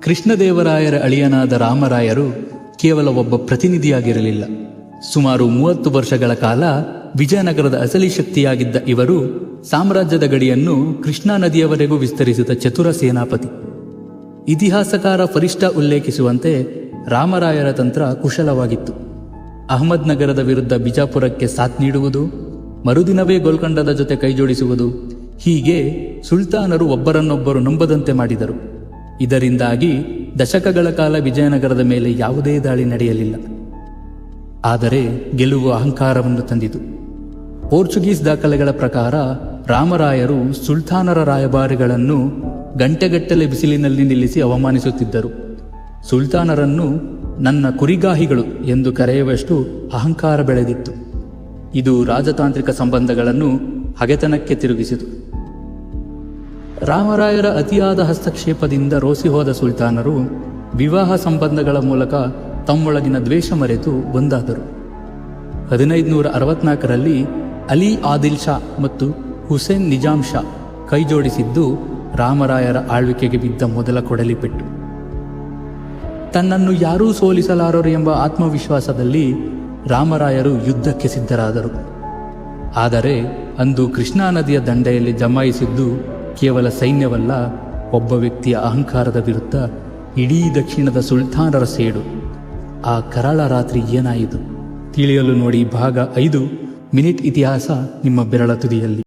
ಕೃಷ್ಣದೇವರಾಯರ ಅಳಿಯನಾದ ರಾಮರಾಯರು ಕೇವಲ ಒಬ್ಬ ಪ್ರತಿನಿಧಿಯಾಗಿರಲಿಲ್ಲ. ಸುಮಾರು 30 ವರ್ಷಗಳ ಕಾಲ ವಿಜಯನಗರದ ಅಸಲಿ ಶಕ್ತಿಯಾಗಿದ್ದ ಇವರು ಸಾಮ್ರಾಜ್ಯದ ಗಡಿಯನ್ನು ಕೃಷ್ಣಾ ನದಿಯವರೆಗೂ ವಿಸ್ತರಿಸಿದ ಚತುರ ಸೇನಾಪತಿ. ಇತಿಹಾಸಕಾರ ಫರಿಷ್ಠ ಉಲ್ಲೇಖಿಸುವಂತೆ ರಾಮರಾಯರ ತಂತ್ರ ಕುಶಲವಾಗಿತ್ತು. ಅಹಮದ್ ನಗರದ ವಿರುದ್ಧ ಬಿಜಾಪುರಕ್ಕೆ ಸಾಥ್ ನೀಡುವುದು, ಮರುದಿನವೇ ಗೋಲ್ಕೊಂಡದ ಜೊತೆ ಕೈಜೋಡಿಸುವುದು, ಹೀಗೆ ಸುಲ್ತಾನರು ಒಬ್ಬರನ್ನೊಬ್ಬರು ನಂಬದಂತೆ ಮಾಡಿದರು. ಇದರಿಂದಾಗಿ ದಶಕಗಳ ಕಾಲ ವಿಜಯನಗರದ ಮೇಲೆ ಯಾವುದೇ ದಾಳಿ ನಡೆಯಲಿಲ್ಲ. ಆದರೆ ಗೆಲುವು ಅಹಂಕಾರವನ್ನು ತಂದಿತು. ಪೋರ್ಚುಗೀಸ್ ದಾಖಲೆಗಳ ಪ್ರಕಾರ ರಾಮರಾಯರು ಸುಲ್ತಾನರ ರಾಯಭಾರಿಗಳನ್ನು ಗಂಟೆಗಟ್ಟಲೆ ಬಿಸಿಲಿನಲ್ಲಿ ನಿಲ್ಲಿಸಿ ಅವಮಾನಿಸುತ್ತಿದ್ದರು. ಸುಲ್ತಾನರನ್ನು ನನ್ನ ಕುರಿಗಾಹಿಗಳು ಎಂದು ಕರೆಯುವಷ್ಟು ಅಹಂಕಾರ ಬೆಳೆದಿತ್ತು. ಇದು ರಾಜತಾಂತ್ರಿಕ ಸಂಬಂಧಗಳನ್ನು ಹಗೆತನಕ್ಕೆ ತಿರುಗಿಸಿತು. ರಾಮರಾಯರ ಅತಿಯಾದ ಹಸ್ತಕ್ಷೇಪದಿಂದ ರೋಸಿ ಹೋದ ಸುಲ್ತಾನರು ವಿವಾಹ ಸಂಬಂಧಗಳ ಮೂಲಕ ತಮ್ಮೊಳಗಿನ ದ್ವೇಷ ಮರೆತು ಒಂದಾದರು. 1564ರಲ್ಲಿ ಅಲಿ ಆದಿಲ್ ಶಾ ಮತ್ತು ಹುಸೇನ್ ನಿಜಾಮ್ ಶಾ ಕೈಜೋಡಿಸಿದ್ದು ರಾಮರಾಯರ ಆಳ್ವಿಕೆಗೆ ಬಿದ್ದ ಮೊದಲ ಕೊಡಲಿಪೆಟ್ಟು. ತನ್ನನ್ನು ಯಾರೂ ಸೋಲಿಸಲಾರರು ಎಂಬ ಆತ್ಮವಿಶ್ವಾಸದಲ್ಲಿ ರಾಮರಾಯರು ಯುದ್ಧಕ್ಕೆ ಸಿದ್ಧರಾದರು. ಆದರೆ ಅಂದು ಕೃಷ್ಣಾ ನದಿಯ ದಂಡೆಯಲ್ಲಿ ಜಮಾಯಿಸಿದ್ದು ಕೇವಲ ಸೈನ್ಯವಲ್ಲ, ಒಬ್ಬ ವ್ಯಕ್ತಿಯ ಅಹಂಕಾರದ ವಿರುದ್ಧ ಇಡೀ ದಕ್ಷಿಣದ ಸುಲ್ತಾನರ ಸೇಡು. ಆ ಕರಾಳ ರಾತ್ರಿ ಏನಾಯಿತು ತಿಳಿಯಲು ನೋಡಿ ಭಾಗ 5 ಮಿನಿಟ್ ಇತಿಹಾಸ ನಿಮ್ಮ ಬೆರಳ ತುದಿಯಲ್ಲಿ.